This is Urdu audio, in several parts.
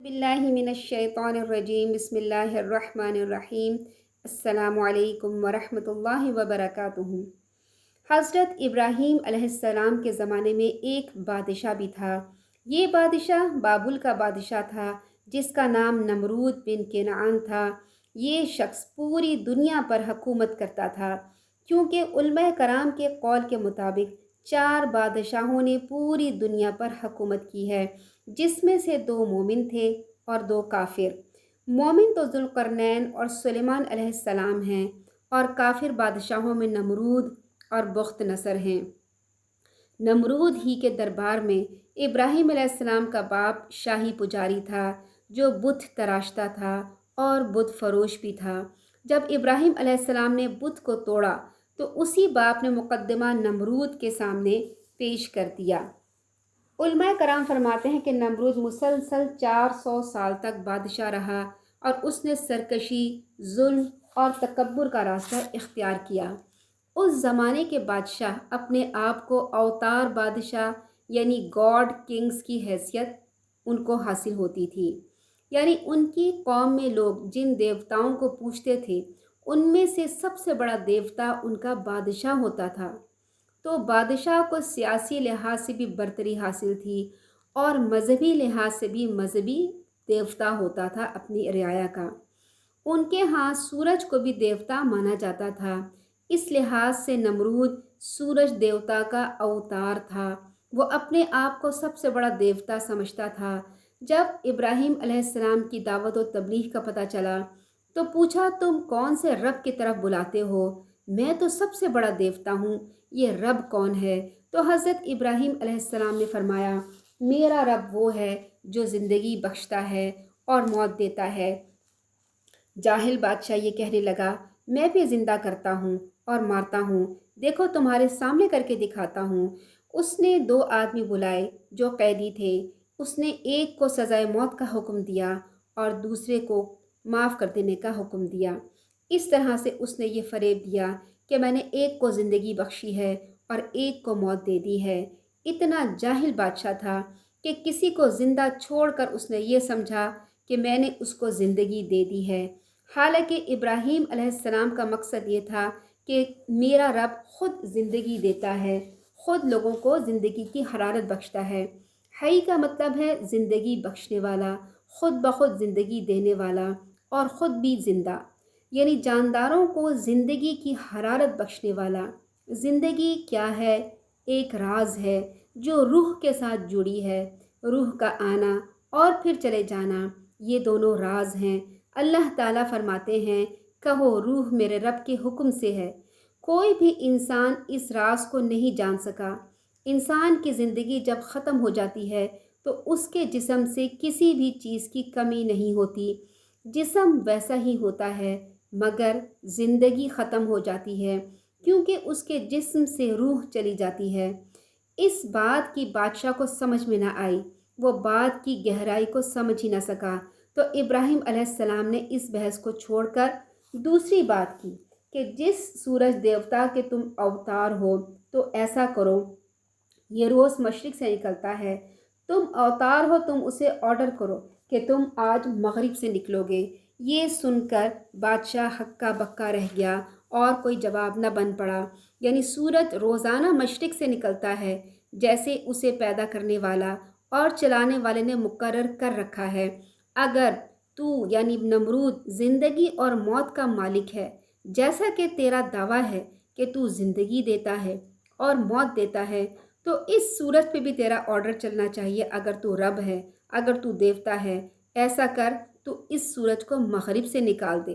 باللہ من الشیطان الرجیم بسم اللہ الرحمن الرحیم السلام علیکم ورحمۃ اللہ وبرکاتہ۔ حضرت ابراہیم علیہ السلام کے زمانے میں ایک بادشاہ بھی تھا۔ یہ بادشاہ بابل کا بادشاہ تھا جس کا نام نمرود بن کنعان تھا۔ یہ شخص پوری دنیا پر حکومت کرتا تھا کیونکہ علماء کرام کے قول کے مطابق 4 بادشاہوں نے پوری دنیا پر حکومت کی ہے، جس میں سے 2 مومن تھے اور 2 کافر۔ مومن تو ذوالقرنین اور سلیمان علیہ السلام ہیں، اور کافر بادشاہوں میں نمرود اور بخت نصر ہیں۔ نمرود ہی کے دربار میں ابراہیم علیہ السلام کا باپ شاہی پجاری تھا جو بت تراشتا تھا اور بت فروش بھی تھا۔ جب ابراہیم علیہ السلام نے بت کو توڑا تو اسی باپ نے مقدمہ نمرود کے سامنے پیش کر دیا۔ علماء کرام فرماتے ہیں کہ نمرود مسلسل 400 سال تک بادشاہ رہا اور اس نے سرکشی، ظلم اور تکبر کا راستہ اختیار کیا۔ اس زمانے کے بادشاہ اپنے آپ کو اوتار بادشاہ یعنی گاڈ کنگز کی حیثیت ان کو حاصل ہوتی تھی، یعنی ان کی قوم میں لوگ جن دیوتاؤں کو پوجتے تھے ان میں سے سب سے بڑا دیوتا ان کا بادشاہ ہوتا تھا۔ تو بادشاہ کو سیاسی لحاظ سے بھی برتری حاصل تھی اور مذہبی لحاظ سے بھی مذہبی دیوتا ہوتا تھا اپنی رعایا کا۔ ان کے ہاں سورج کو بھی دیوتا مانا جاتا تھا، اس لحاظ سے نمرود سورج دیوتا کا اوتار تھا۔ وہ اپنے آپ کو سب سے بڑا دیوتا سمجھتا تھا۔ جب ابراہیم علیہ السلام کی دعوت و تبلیغ کا پتہ چلا تو پوچھا، تم کون سے رب کی طرف بلاتے ہو؟ میں تو سب سے بڑا دیوتا ہوں، یہ رب کون ہے؟ تو حضرت ابراہیم علیہ السلام نے فرمایا، میرا رب وہ ہے جو زندگی بخشتا ہے اور موت دیتا ہے۔ جاہل بادشاہ یہ کہنے لگا، میں بھی زندہ کرتا ہوں اور مارتا ہوں، دیکھو تمہارے سامنے کر کے دکھاتا ہوں۔ اس نے 2 آدمی بلائے جو قیدی تھے۔ اس نے ایک کو سزائے موت کا حکم دیا اور دوسرے کو معاف کر دینے کا حکم دیا۔ اس طرح سے اس نے یہ فریب دیا کہ میں نے ایک کو زندگی بخشی ہے اور ایک کو موت دے دی ہے۔ اتنا جاہل بادشاہ تھا کہ کسی کو زندہ چھوڑ کر اس نے یہ سمجھا کہ میں نے اس کو زندگی دے دی ہے، حالانکہ ابراہیم علیہ السلام کا مقصد یہ تھا کہ میرا رب خود زندگی دیتا ہے، خود لوگوں کو زندگی کی حرارت بخشتا ہے۔ حی کا مطلب ہے زندگی بخشنے والا، خود بخود زندگی دینے والا اور خود بھی زندہ، یعنی جانداروں کو زندگی کی حرارت بخشنے والا۔ زندگی کیا ہے؟ ایک راز ہے جو روح کے ساتھ جڑی ہے۔ روح کا آنا اور پھر چلے جانا، یہ دونوں راز ہیں۔ اللہ تعالیٰ فرماتے ہیں، کہو روح میرے رب کے حکم سے ہے۔ کوئی بھی انسان اس راز کو نہیں جان سکا۔ انسان کی زندگی جب ختم ہو جاتی ہے تو اس کے جسم سے کسی بھی چیز کی کمی نہیں ہوتی، جسم ویسا ہی ہوتا ہے، مگر زندگی ختم ہو جاتی ہے کیونکہ اس کے جسم سے روح چلی جاتی ہے۔ اس بات کی بادشاہ کو سمجھ میں نہ آئی، وہ بات کی گہرائی کو سمجھ ہی نہ سکا۔ تو ابراہیم علیہ السلام نے اس بحث کو چھوڑ کر دوسری بات کی کہ جس سورج دیوتا کے تم اوتار ہو تو ایسا کرو، یہ روز مشرق سے نکلتا ہے، تم اوتار ہو، تم اسے آرڈر کرو کہ تم آج مغرب سے نکلو گے۔ یہ سن کر بادشاہ ہکا بکا رہ گیا اور کوئی جواب نہ بن پڑا، یعنی سورج روزانہ مشرق سے نکلتا ہے جیسے اسے پیدا کرنے والا اور چلانے والے نے مقرر کر رکھا ہے۔ اگر تو یعنی نمرود زندگی اور موت کا مالک ہے، جیسا کہ تیرا دعویٰ ہے کہ تو زندگی دیتا ہے اور موت دیتا ہے، تو اس سورج پہ بھی تیرا آرڈر چلنا چاہیے۔ اگر تو رب ہے، اگر تو دیوتا ہے، ایسا کر تو اس سورج کو مغرب سے نکال دے،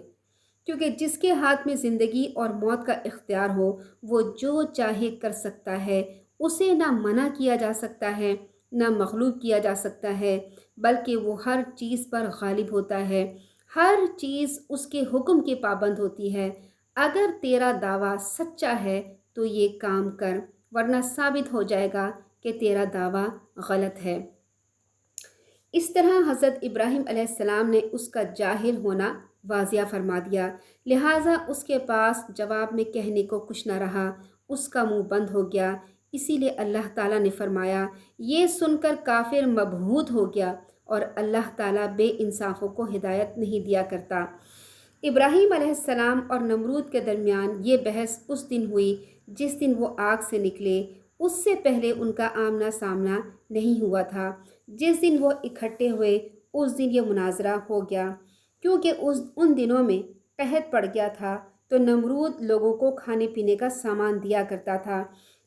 کیونکہ جس کے ہاتھ میں زندگی اور موت کا اختیار ہو وہ جو چاہے کر سکتا ہے، اسے نہ منع کیا جا سکتا ہے نہ مغلوب کیا جا سکتا ہے، بلکہ وہ ہر چیز پر غالب ہوتا ہے، ہر چیز اس کے حکم کی پابند ہوتی ہے۔ اگر تیرا دعویٰ سچا ہے تو یہ کام کر، ورنہ ثابت ہو جائے گا کہ تیرا دعویٰ غلط ہے۔ اس طرح حضرت ابراہیم علیہ السلام نے اس کا جاہل ہونا واضح فرما دیا، لہٰذا اس کے پاس جواب میں کہنے کو کچھ نہ رہا، اس کا منہ بند ہو گیا۔ اسی لیے اللہ تعالیٰ نے فرمایا، یہ سن کر کافر مبہوت ہو گیا اور اللہ تعالیٰ بے انصافوں کو ہدایت نہیں دیا کرتا۔ ابراہیم علیہ السلام اور نمرود کے درمیان یہ بحث اس دن ہوئی جس دن وہ آگ سے نکلے، اس سے پہلے ان کا آمنا سامنا نہیں ہوا تھا۔ جس دن وہ اکٹھے ہوئے اس دن یہ مناظرہ ہو گیا، کیونکہ ان دنوں میں قحط پڑ گیا تھا تو نمرود لوگوں کو کھانے پینے کا سامان دیا کرتا تھا۔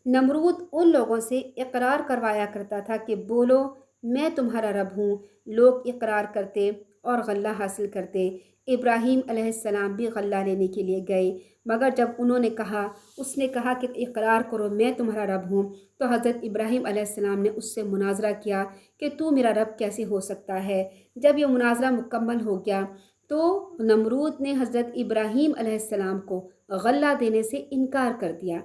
نمرود ان لوگوں سے اقرار کروایا کرتا تھا کہ بولو میں تمہارا رب ہوں۔ لوگ اقرار کرتے اور غلہ حاصل کرتے۔ ابراہیم علیہ السلام بھی غلہ لینے کے لیے گئے، مگر جب انہوں نے کہا، اس نے کہا کہ اقرار کرو میں تمہارا رب ہوں، تو حضرت ابراہیم علیہ السلام نے اس سے مناظرہ کیا کہ تو میرا رب کیسے ہو سکتا ہے۔ جب یہ مناظرہ مکمل ہو گیا تو نمرود نے حضرت ابراہیم علیہ السلام کو غلہ دینے سے انکار کر دیا۔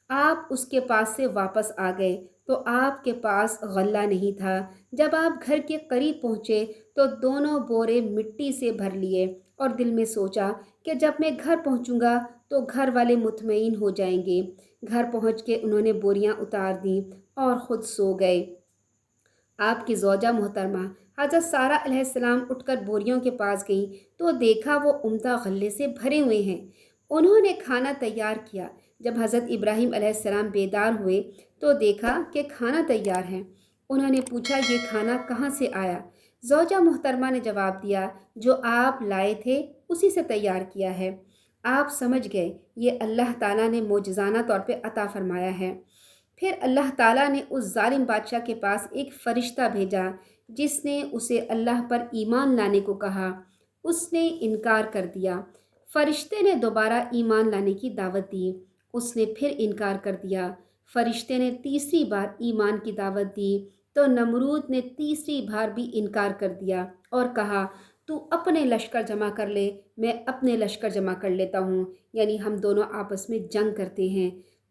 آپ اس کے پاس سے واپس آ گئے تو آپ کے پاس غلہ نہیں تھا۔ جب آپ گھر کے قریب پہنچے تو دونوں بورے مٹی سے بھر لیے اور دل میں سوچا کہ جب میں گھر پہنچوں گا تو گھر والے مطمئن ہو جائیں گے۔ گھر پہنچ کے انہوں نے بوریاں اتار دیں اور خود سو گئے۔ آپ کی زوجہ محترمہ حضرت سارہ علیہ السلام اٹھ کر بوریوں کے پاس گئیں تو دیکھا وہ عمدہ غلے سے بھرے ہوئے ہیں۔ انہوں نے کھانا تیار کیا۔ جب حضرت ابراہیم علیہ السلام بیدار ہوئے تو دیکھا کہ کھانا تیار ہے۔ انہوں نے پوچھا یہ کھانا کہاں سے آیا؟ زوجہ محترمہ نے جواب دیا جو آپ لائے تھے اسی سے تیار کیا ہے۔ آپ سمجھ گئے یہ اللہ تعالیٰ نے معجزانہ طور پہ عطا فرمایا ہے۔ پھر اللہ تعالیٰ نے اس ظالم بادشاہ کے پاس ایک فرشتہ بھیجا جس نے اسے اللہ پر ایمان لانے کو کہا۔ اس نے انکار کر دیا۔ فرشتے نے دوبارہ ایمان لانے کی دعوت دی، اس نے پھر انکار کر دیا۔ فرشتے نے تیسری بار ایمان کی دعوت دی تو نمرود نے تیسری بار بھی انکار کر دیا اور کہا تو اپنے لشکر جمع کر لے، میں اپنے لشکر جمع کر لیتا ہوں، یعنی ہم دونوں آپس میں جنگ کرتے ہیں۔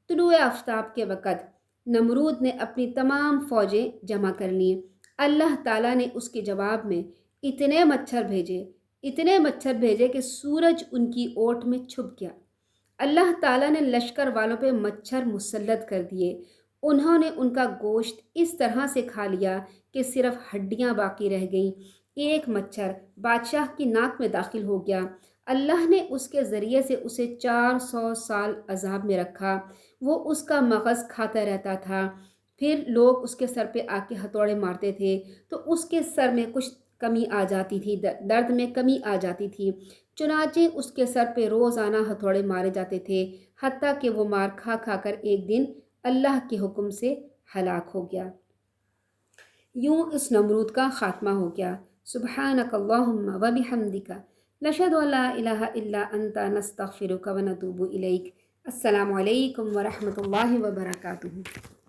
طلوع آفتاب کے وقت نمرود نے اپنی تمام فوجیں جمع کر لیں۔ اللہ تعالیٰ نے اس کے جواب میں اتنے مچھر بھیجے کہ سورج ان کی اوٹ میں چھپ گیا۔ اللہ تعالیٰ نے لشکر والوں پہ مچھر مسلط کر دیے۔ انہوں نے ان کا گوشت اس طرح سے کھا لیا کہ صرف ہڈیاں باقی رہ گئیں۔ ایک مچھر بادشاہ کی ناک میں داخل ہو گیا۔ اللہ نے اس کے ذریعے سے اسے 400 سال عذاب میں رکھا۔ وہ اس کا مغز کھاتا رہتا تھا۔ پھر لوگ اس کے سر پہ آ کے ہتھوڑے مارتے تھے تو اس کے سر میں کچھ کمی آ جاتی تھی، درد میں کمی آ جاتی تھی۔ چنانچہ اس کے سر پہ روزانہ ہتھوڑے مارے جاتے تھے، حتیٰ کہ وہ مار کھا کھا کر ایک دن اللہ کے حکم سے ہلاک ہو گیا۔ یوں اس نمرود کا خاتمہ ہو گیا۔ سبحانک اللہم و بحمدک نشہد ان لا الہ الا انت نستغفرک و نتوب الیک۔ السلام علیکم ورحمۃ اللہ وبرکاتہ۔